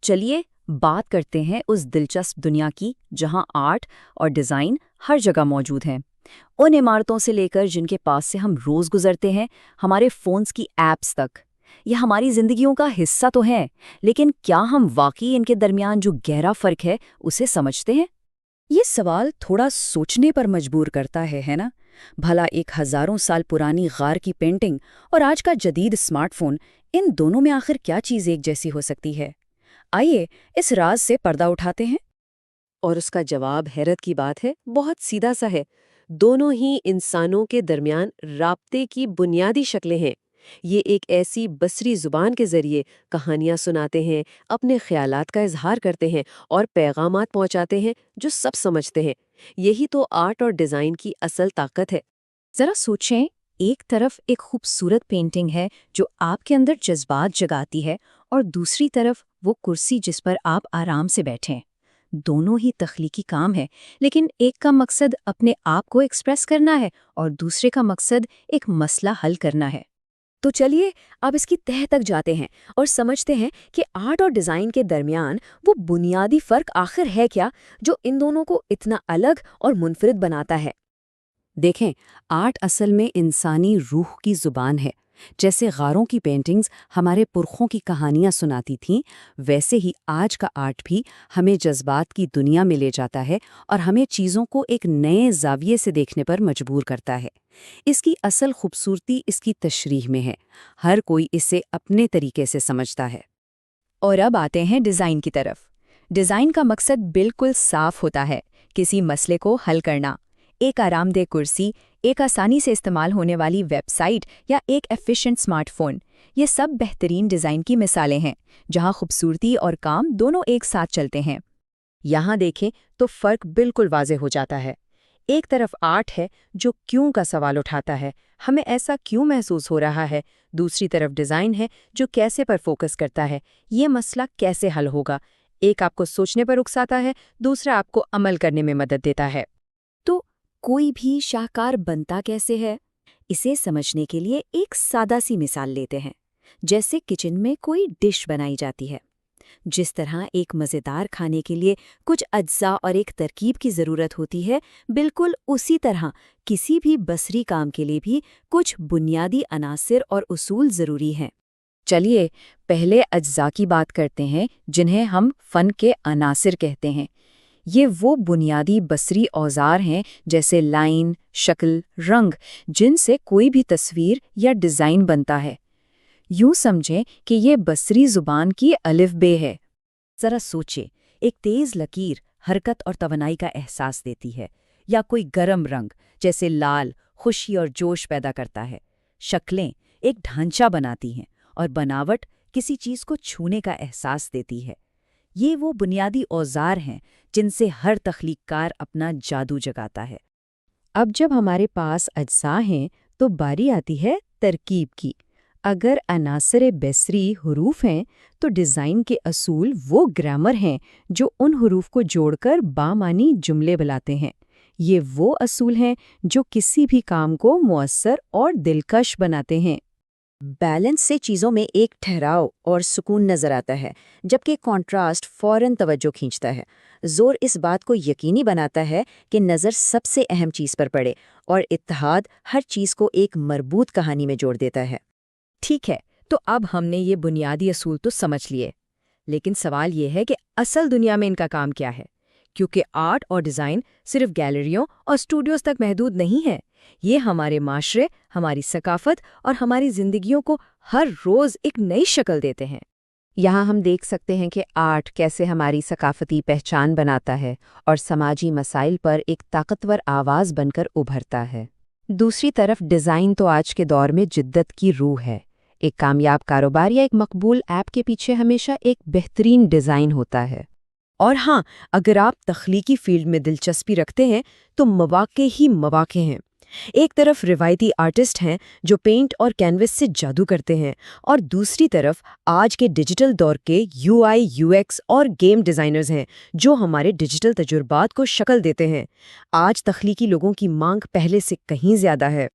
چلیے بات کرتے ہیں اس دلچسپ دنیا کی جہاں آرٹ اور ڈیزائن ہر جگہ موجود ہیں۔ ان عمارتوں سے لے کر جن کے پاس سے ہم روز گزرتے ہیں، ہمارے فونز کی ایپس تک، یہ ہماری زندگیوں کا حصہ تو ہیں، لیکن کیا ہم واقعی ان کے درمیان جو گہرا فرق ہے اسے سمجھتے ہیں؟ یہ سوال تھوڑا سوچنے پر مجبور کرتا ہے نا؟ بھلا ایک ہزاروں سال پرانی غار کی پینٹنگ اور آج کا جدید اسمارٹ فون، ان دونوں میں آخر کیا چیز ایک جیسی ہو سکتی ہے؟ آئیے اس راز سے پردہ اٹھاتے ہیں۔ اور اس کا جواب حیرت کی بات ہے، بہت سیدھا سا ہے۔ دونوں ہی انسانوں کے درمیان رابطے کی بنیادی شکلیں ہیں۔ یہ ایک ایسی بصری زبان کے ذریعے کہانیاں سناتے ہیں، اپنے خیالات کا اظہار کرتے ہیں اور پیغامات پہنچاتے ہیں جو سب سمجھتے ہیں۔ یہی تو آرٹ اور ڈیزائن کی اصل طاقت ہے۔ ذرا سوچیں، ایک طرف ایک خوبصورت پینٹنگ ہے جو آپ کے اندر جذبات جگاتی ہے، اور دوسری طرف وہ کرسی جس پر آپ آرام سے بیٹھیں۔ دونوں ہی تخلیقی کام ہے، لیکن ایک کا مقصد اپنے آپ کو ایکسپریس کرنا ہے اور دوسرے کا مقصد ایک مسئلہ حل کرنا ہے۔ تو چلیے اب اس کی تہہ تک جاتے ہیں اور سمجھتے ہیں کہ آرٹ اور ڈیزائن کے درمیان وہ بنیادی فرق آخر ہے کیا جو ان دونوں کو اتنا الگ اور منفرد بناتا ہے۔ دیکھیں، آرٹ اصل میں انسانی روح کی زبان ہے۔ جیسے غاروں کی پینٹنگز ہمارے پرخوں کی کہانیاں سناتی تھیں، ویسے ہی آج کا آرٹ بھی ہمیں جذبات کی دنیا میں لے جاتا ہے اور ہمیں چیزوں کو ایک نئے زاویے سے دیکھنے پر مجبور کرتا ہے۔ اس کی اصل خوبصورتی اس کی تشریح میں ہے۔ ہر کوئی اسے اپنے طریقے سے سمجھتا ہے۔ اور اب آتے ہیں ڈیزائن کی طرف۔ ڈیزائن کا مقصد بالکل صاف ہوتا ہے، کسی مسئلے کو حل کرنا۔ ایک آرام دہ کرسی، ایک آسانی سے استعمال ہونے والی ویب سائٹ یا ایک ایفیشنٹ سمارٹ فون، یہ سب بہترین ڈیزائن کی مثالیں ہیں جہاں خوبصورتی اور کام دونوں ایک ساتھ چلتے ہیں۔ یہاں دیکھیں تو فرق بالکل واضح ہو جاتا ہے۔ ایک طرف آرٹ ہے جو کیوں کا سوال اٹھاتا ہے، ہمیں ایسا کیوں محسوس ہو رہا ہے۔ دوسری طرف ڈیزائن ہے جو کیسے پر فوکس کرتا ہے، یہ مسئلہ کیسے حل ہوگا۔ ایک آپ کو سوچنے پر اکساتا ہے، دوسرا آپ کو عمل کرنے میں مدد دیتا ہے۔ تو کوئی بھی شاہکار بنتا کیسے ہے؟ اسے سمجھنے کے لیے ایک سادہ سی مثال لیتے ہیں۔ جیسے کچن میں کوئی ڈش بنائی جاتی ہے، جس طرح ایک مزیدار کھانے کے لیے کچھ اجزاء اور ایک ترکیب کی ضرورت ہوتی ہے، بالکل اسی طرح کسی بھی بصری کام کے لیے بھی کچھ بنیادی عناصر اور اصول ضروری ہیں۔ چلیے پہلے اجزاء کی بات کرتے ہیں جنہیں ہم فن کے عناصر کہتے ہیں۔ یہ وہ بنیادی بصری اوزار ہیں جیسے لائن، شکل، رنگ، جن سے کوئی بھی تصویر یا ڈیزائن بنتا ہے۔ یوں سمجھیں کہ یہ بصری زبان کی الف بے ہے۔ ذرا سوچیں، ایک تیز لکیر حرکت اور توانائی کا احساس دیتی ہے، یا کوئی گرم رنگ جیسے لال خوشی اور جوش پیدا کرتا ہے۔ شکلیں ایک ڈھانچہ بناتی ہیں اور بناوٹ کسی چیز کو چھونے کا احساس دیتی ہے۔ یہ وہ بنیادی اوزار ہیں جن سے ہر تخلیق کار اپنا جادو جگاتا ہے۔ اب جب ہمارے پاس اجزاء ہیں تو باری آتی ہے ترکیب کی۔ اگر عناصر بصری حروف ہیں تو ڈیزائن کے اصول وہ گرامر ہیں جو ان حروف کو جوڑ کر بامعنی جملے بناتے ہیں۔ یہ وہ اصول ہیں جو کسی بھی کام کو مؤثر اور دلکش بناتے ہیں۔ بیلنس سے چیزوں میں ایک ٹھہراؤ اور سکون نظر آتا ہے، جبکہ کنٹراسٹ فوراً توجہ کھینچتا ہے۔ زور اس بات کو یقینی بناتا ہے کہ نظر سب سے اہم چیز پر پڑے، اور اتحاد ہر چیز کو ایک مربوط کہانی میں جوڑ دیتا ہے۔ ٹھیک ہے، تو اب ہم نے یہ بنیادی اصول تو سمجھ لیے، لیکن سوال یہ ہے کہ اصل دنیا میں ان کا کام کیا ہے؟ کیونکہ آرٹ اور ڈیزائن صرف گیلریوں اور اسٹوڈیوز تک محدود نہیں ہے۔ یہ ہمارے معاشرے، ہماری ثقافت اور ہماری زندگیوں کو ہر روز ایک نئی شکل دیتے ہیں۔ یہاں ہم دیکھ سکتے ہیں کہ آرٹ کیسے ہماری ثقافتی پہچان بناتا ہے اور سماجی مسائل پر ایک طاقتور آواز بن کر ابھرتا ہے۔ دوسری طرف ڈیزائن تو آج کے دور میں جدت کی روح ہے۔ ایک کامیاب کاروبار یا ایک مقبول ایپ کے پیچھے ہمیشہ ایک بہترین ڈیزائن ہوتا ہے۔ اور ہاں، اگر آپ تخلیقی فیلڈ میں دلچسپی رکھتے ہیں تو مواقع ہی مواقع ہیں۔ ایک طرف روایتی آرٹسٹ ہیں جو پینٹ اور کینوس سے جادو کرتے ہیں، اور دوسری طرف آج کے ڈیجیٹل دور کے یو آئی یو ایکس اور گیم ڈیزائنرز ہیں جو ہمارے ڈیجیٹل تجربات کو شکل دیتے ہیں۔ آج تخلیقی لوگوں کی مانگ پہلے سے کہیں زیادہ ہے۔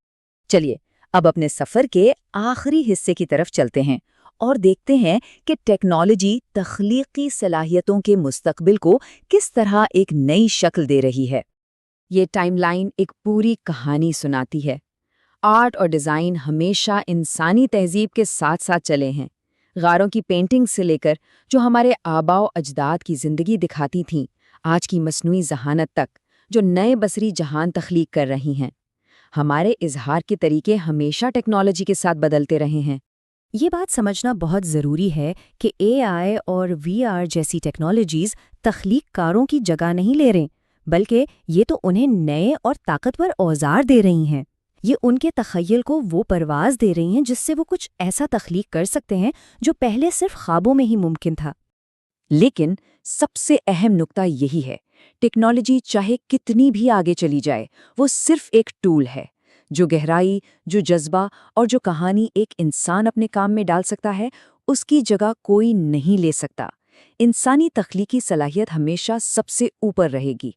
چلیے اب اپنے سفر کے آخری حصے کی طرف چلتے ہیں اور دیکھتے ہیں کہ ٹیکنالوجی تخلیقی صلاحیتوں کے مستقبل کو کس طرح ایک نئی شکل دے رہی ہے۔ یہ ٹائم لائن ایک پوری کہانی سناتی ہے۔ آرٹ اور ڈیزائن ہمیشہ انسانی تہذیب کے ساتھ ساتھ چلے ہیں۔ غاروں کی پینٹنگ سے لے کر جو ہمارے آباء و اجداد کی زندگی دکھاتی تھیں، آج کی مصنوعی ذہانت تک جو نئے بصری جہان تخلیق کر رہی ہیں، ہمارے اظہار کے طریقے ہمیشہ ٹیکنالوجی کے ساتھ بدلتے رہے ہیں۔ یہ بات سمجھنا بہت ضروری ہے کہ AI اور VR جیسی ٹیکنالوجیز تخلیق کاروں کی جگہ نہیں لے رہے، بلکہ یہ تو انہیں نئے اور طاقتور اوزار دے رہی ہیں۔ یہ ان کے تخیل کو وہ پرواز دے رہی ہیں جس سے وہ کچھ ایسا تخلیق کر سکتے ہیں جو پہلے صرف خوابوں میں ہی ممکن تھا۔ لیکن سب سے اہم نکتہ یہی ہے، ٹیکنالوجی چاہے کتنی بھی آگے چلی جائے، وہ صرف ایک ٹول ہے۔ جو گہرائی، جو جذبہ اور جو کہانی ایک انسان اپنے کام میں ڈال سکتا ہے، اس کی جگہ کوئی نہیں لے سکتا۔ انسانی تخلیقی صلاحیت ہمیشہ سب سے اوپر رہے گی۔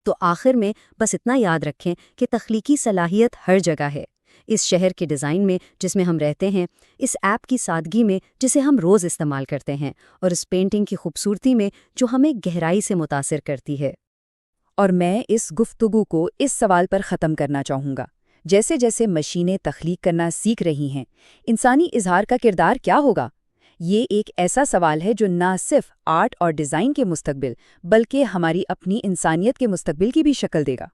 تو آخر میں بس اتنا یاد رکھیں کہ تخلیقی صلاحیت ہر جگہ ہے، اس شہر کے ڈیزائن میں جس میں ہم رہتے ہیں، اس ایپ کی سادگی میں جسے ہم روز استعمال کرتے ہیں، اور اس پینٹنگ کی خوبصورتی میں جو ہمیں گہرائی سے متاثر کرتی ہے۔ اور میں اس گفتگو کو اس سوال پر ختم کرنا چاہوں گا، جیسے جیسے مشینیں تخلیق کرنا سیکھ رہی ہیں، انسانی اظہار کا کردار کیا ہوگا؟ یہ ایک ایسا سوال ہے جو نہ صرف آرٹ اور ڈیزائن کے مستقبل، بلکہ ہماری اپنی انسانیت کے مستقبل کی بھی شکل دے گا۔